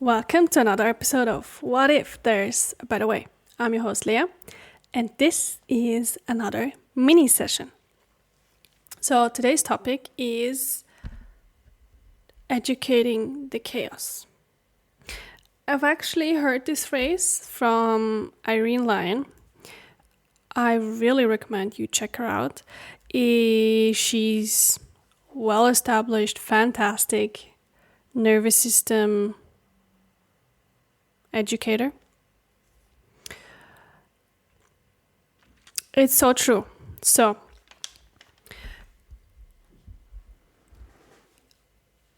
Welcome to another episode of What If There's a Better Way. I'm your host Leah, and this is another mini session. So today's topic is educating the chaos. I've actually heard this phrase from Irene Lyon. I really recommend you check her out. She's well-established, fantastic nervous system educator. It's so true. So,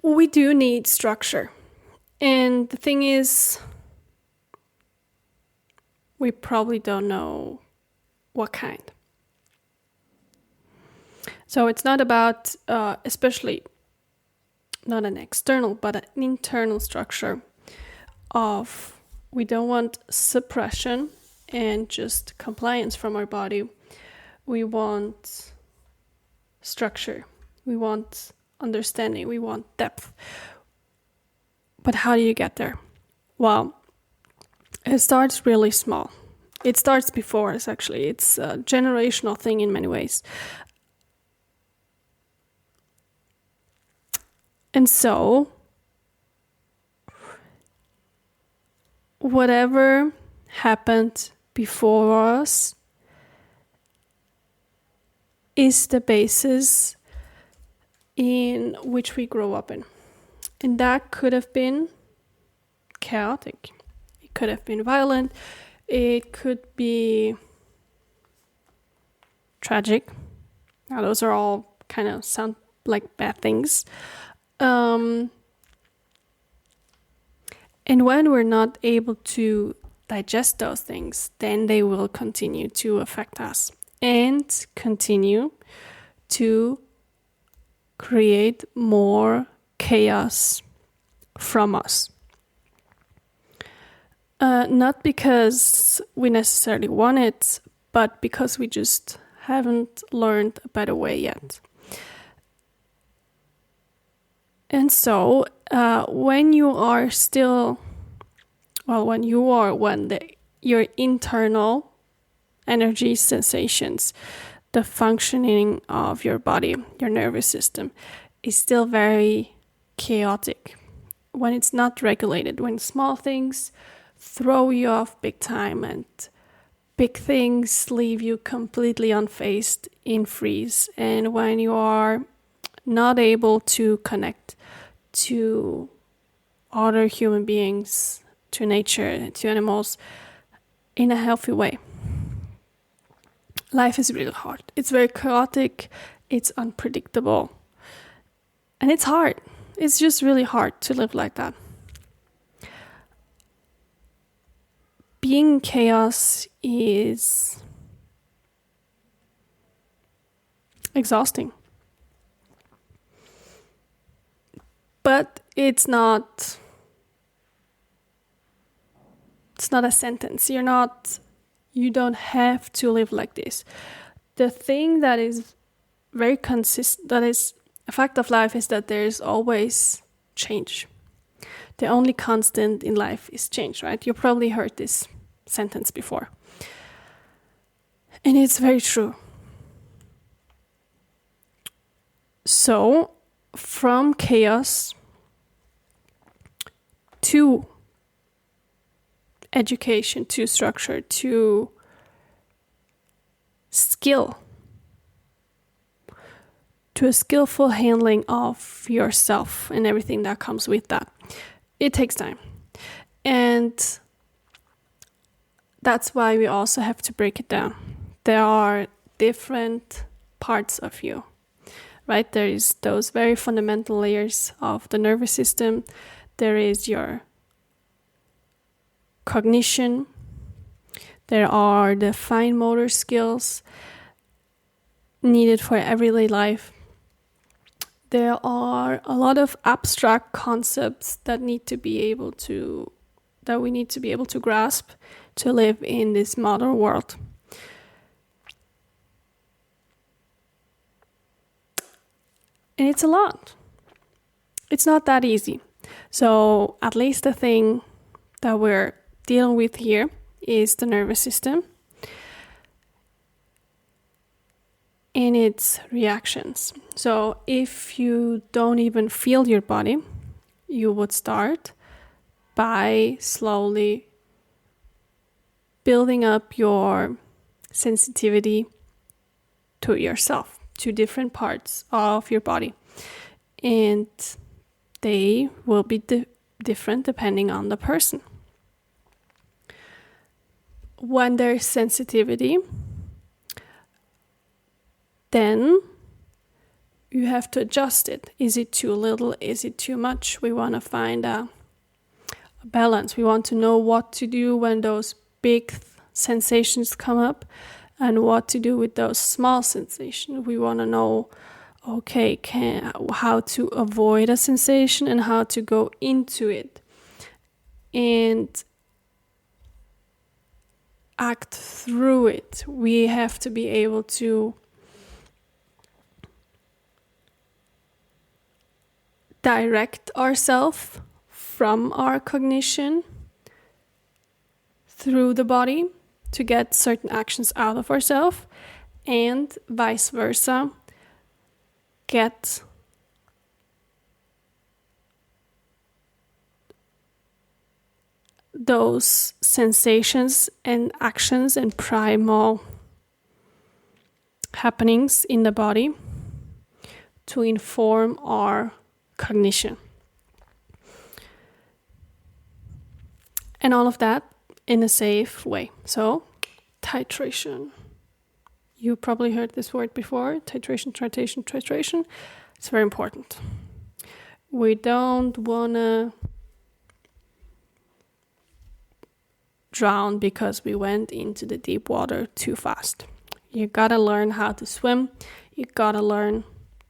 we do need structure. And the thing is, we probably don't know what kind. So it's not about, especially not an external, but an internal structure of, we don't want suppression and just compliance from our body. We want structure. We want understanding. We want depth. But how do you get there? Well, it starts really small. It starts before us, actually. It's a generational thing in many ways. And so, whatever happened before us is the basis in which we grow up in. And that could have been chaotic. It could have been violent. It could be tragic. Now, those are all kind of sound like bad things. And when we're not able to digest those things, then they will continue to affect us and continue to create more chaos from us. Not because we necessarily want it, but because we just haven't learned a better way yet. And so, when your internal energy sensations, the functioning of your body, your nervous system, is still very chaotic, when it's not regulated, when small things throw you off big time and big things leave you completely unfazed in freeze, and when you are not able to connect to other human beings, to nature, to animals in a healthy way. Life is really hard. It's very chaotic. It's unpredictable. And it's hard. It's just really hard to live like that. Being in chaos is exhausting. But it's not a sentence. You don't have to live like this. The thing that is very that is a fact of life, is that there is always change. The only constant in life is change, right? You probably heard this sentence before. And it's very true. So, from chaos to education, to structure, to skill, to a skillful handling of yourself and everything that comes with that. It takes time. And that's why we also have to break it down. There are different parts of you, right? There is those very fundamental layers of the nervous system. There is your cognition. There are the fine motor skills needed for everyday life. There are a lot of abstract concepts that we need to be able to grasp to live in this modern world. And it's a lot. It's not that easy. So at least the thing that we're dealing with here is the nervous system and its reactions. So if you don't even feel your body, you would start by slowly building up your sensitivity to yourself, to different parts of your body. And they will be different depending on the person. When there's sensitivity, then you have to adjust it. Is it too little? Is it too much? We want to find a balance. We want to know what to do when those big sensations come up and what to do with those small sensations. We want to know, okay, how to avoid a sensation and how to go into it and act through it. We have to be able to direct ourselves from our cognition through the body to get certain actions out of ourselves, and vice versa, get those sensations and actions and primal happenings in the body to inform our cognition. And all of that in a safe way. So, titration. You probably heard this word before. Titration. It's very important. We don't want to drown because we went into the deep water too fast. You gotta learn how to swim. You gotta learn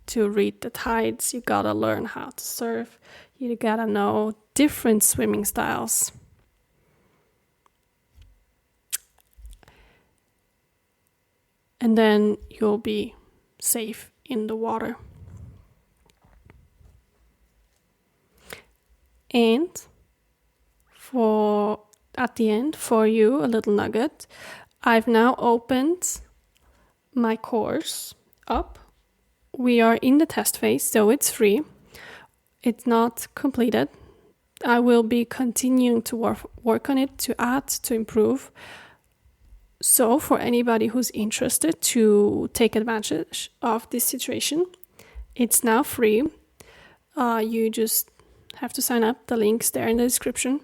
to read the tides. You gotta learn how to surf. You gotta know different swimming styles. And then you'll be safe in the water. And at the end, for you, a little nugget, I've now opened my course up. We are in the test phase, so it's free. It's not completed. I will be continuing to work on it, to add, to improve. So for anybody who's interested to take advantage of this situation, it's now free. You just have to sign up. The link's there in the description.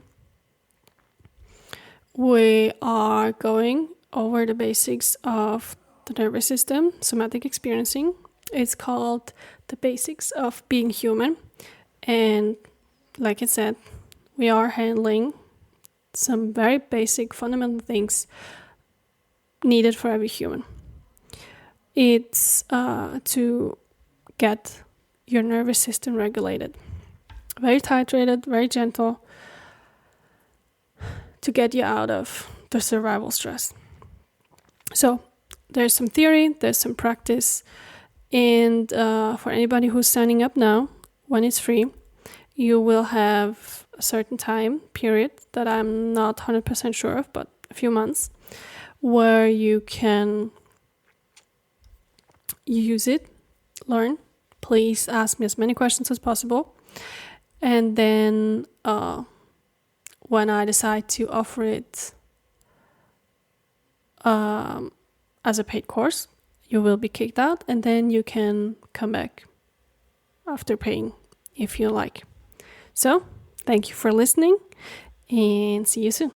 We are going over the basics of the nervous system, somatic experiencing. It's called the basics of being human. And like I said, we are handling some very basic fundamental things needed for every human. It's to get your nervous system regulated. Very titrated, very gentle, to get you out of the survival stress. So there's some theory, there's some practice, and for anybody who's signing up now, when it's free, you will have a certain time period that I'm not 100% sure of, but a few months, where you can use it, learn. Please ask me as many questions as possible. And then when I decide to offer it as a paid course, you will be kicked out, and then you can come back after paying if you like. So, thank you for listening, and see you soon.